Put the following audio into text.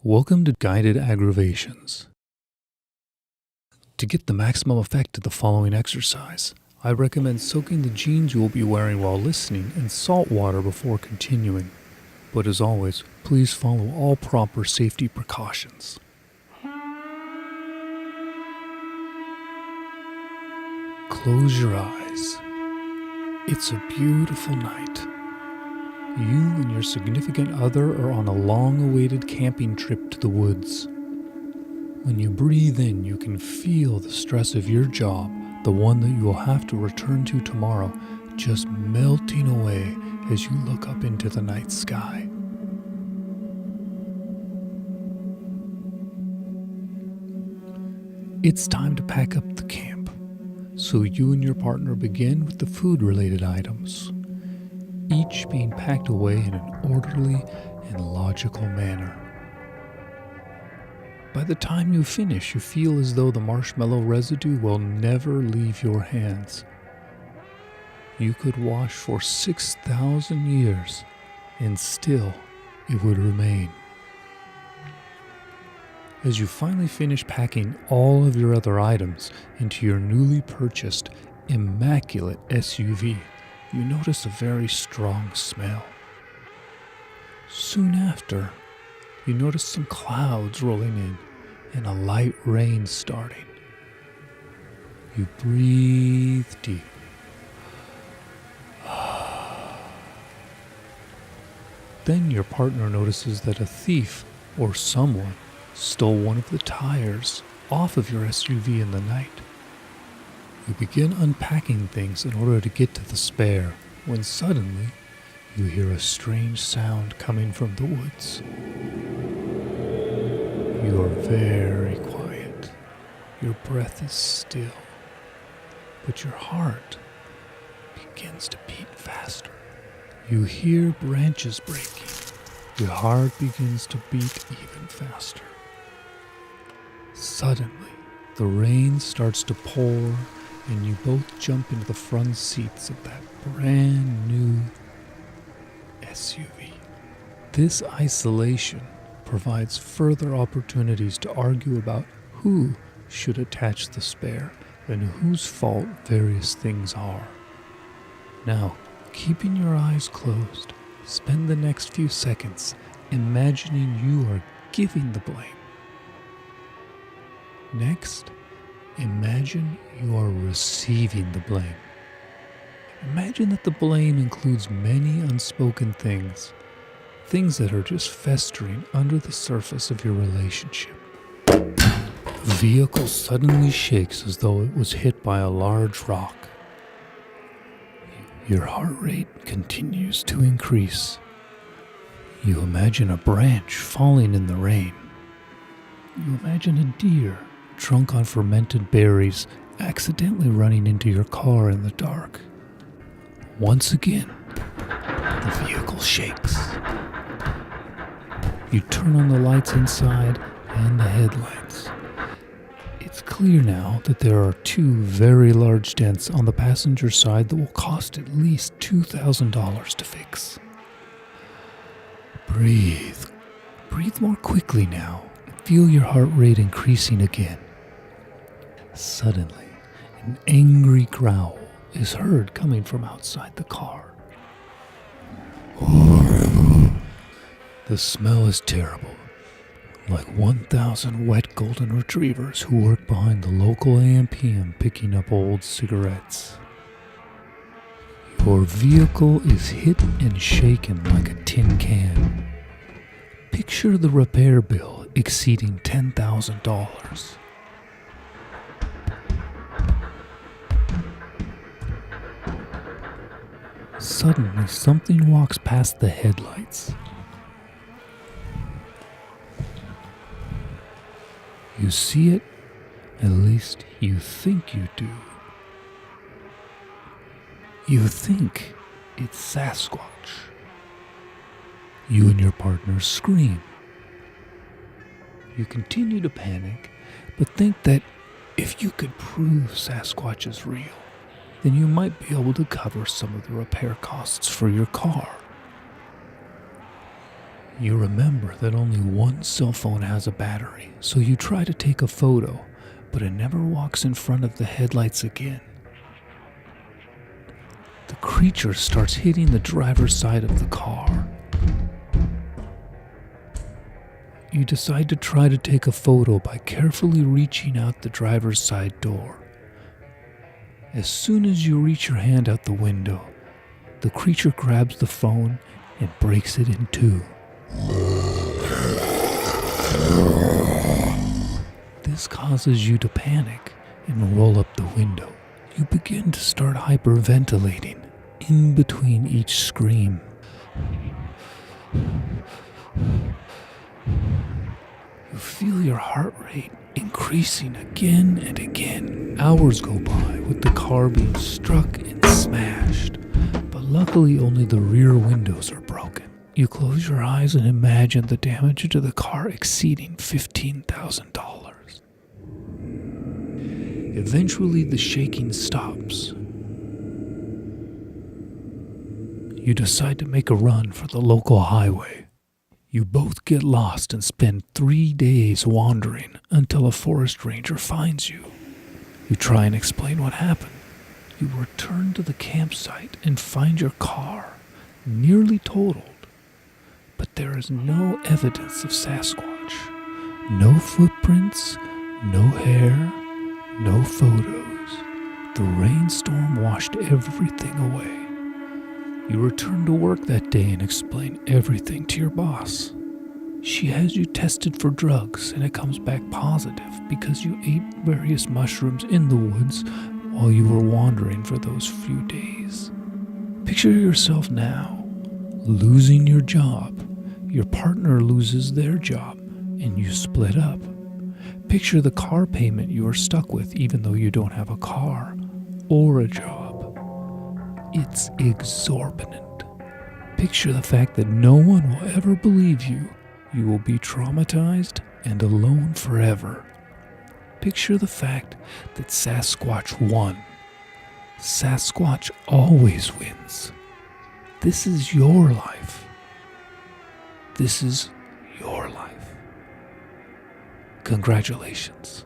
Welcome to Guided Aggravations. To get the maximum effect of the following exercise, I recommend soaking the jeans you will be wearing while listening in salt water before continuing. But as always, please follow all proper safety precautions. Close your eyes. It's a beautiful night. You and your significant other are on a long-awaited camping trip to the woods. When you breathe in, you can feel the stress of your job, the one that you will have to return to tomorrow, just melting away as you look up into the night sky. It's time to pack up the camp, so you and your partner begin with the food-related items, each being packed away in an orderly and logical manner. By the time you finish, you feel as though the marshmallow residue will never leave your hands. You could wash for 6,000 years, and still it would remain. As you finally finish packing all of your other items into your newly purchased, immaculate SUV, you notice a very strong smell. Soon after, you notice some clouds rolling in and a light rain starting. You breathe deep. Then your partner notices that a thief or someone stole one of the tires off of your SUV in the night. You begin unpacking things in order to get to the spare, when suddenly you hear a strange sound coming from the woods. You are very quiet. Your breath is still, but your heart begins to beat faster. You hear branches breaking. Your heart begins to beat even faster. Suddenly, the rain starts to pour, and you both jump into the front seats of that brand new SUV. This isolation provides further opportunities to argue about who should attach the spare and whose fault various things are. Now, keeping your eyes closed, spend the next few seconds imagining you are giving the blame. Next, imagine you are receiving the blame. Imagine that the blame includes many unspoken things that are just festering under the surface of your relationship. The vehicle suddenly shakes as though it was hit by a large rock. Your heart rate continues to increase. You imagine a branch falling in the rain. You imagine a deer drunk on fermented berries accidentally running into your car in the dark. Once again, the vehicle shakes. You turn on the lights inside and the headlights. It's clear now that there are two very large dents on the passenger side that will cost at least $2,000 to fix. Breathe. Breathe more quickly now. Feel your heart rate increasing again. Suddenly, an angry growl is heard coming from outside the car. The smell is terrible, like 1,000 wet golden retrievers who work behind the local AM/PM picking up old cigarettes. Your vehicle is hit and shaken like a tin can. Picture the repair bill exceeding $10,000. Suddenly, something walks past the headlights. You see it, at least you think you do. You think it's Sasquatch. You and your partner scream. You continue to panic, but think that if you could prove Sasquatch is real, then you might be able to cover some of the repair costs for your car. You remember that only one cell phone has a battery, so you try to take a photo, but it never walks in front of the headlights again. The creature starts hitting the driver's side of the car. You decide to try to take a photo by carefully reaching out the driver's side door. As soon as you reach your hand out the window, the creature grabs the phone and breaks it in two. This causes you to panic and roll up the window. You begin to start hyperventilating in between each scream. You feel your heart rate increasing again and again. Hours go by with the car being struck and smashed, but luckily only the rear windows are broken. You close your eyes and imagine the damage to the car exceeding $15,000. Eventually, the shaking stops. You decide to make a run for the local highway. You both get lost and spend 3 days wandering until a forest ranger finds you. You try and explain what happened. You return to the campsite and find your car nearly totaled. But there is no evidence of Sasquatch. No footprints, no hair, no photos. The rainstorm washed everything away. You return to work that day and explain everything to your boss. She has you tested for drugs and it comes back positive because you ate various mushrooms in the woods while you were wandering for those few days. Picture yourself now, losing your job. Your partner loses their job and you split up. Picture the car payment you are stuck with even though you don't have a car or a job. It's exorbitant. Picture the fact that no one will ever believe you. You will be traumatized and alone forever. Picture the fact that Sasquatch won. Sasquatch always wins. This is your life. This is your life. Congratulations.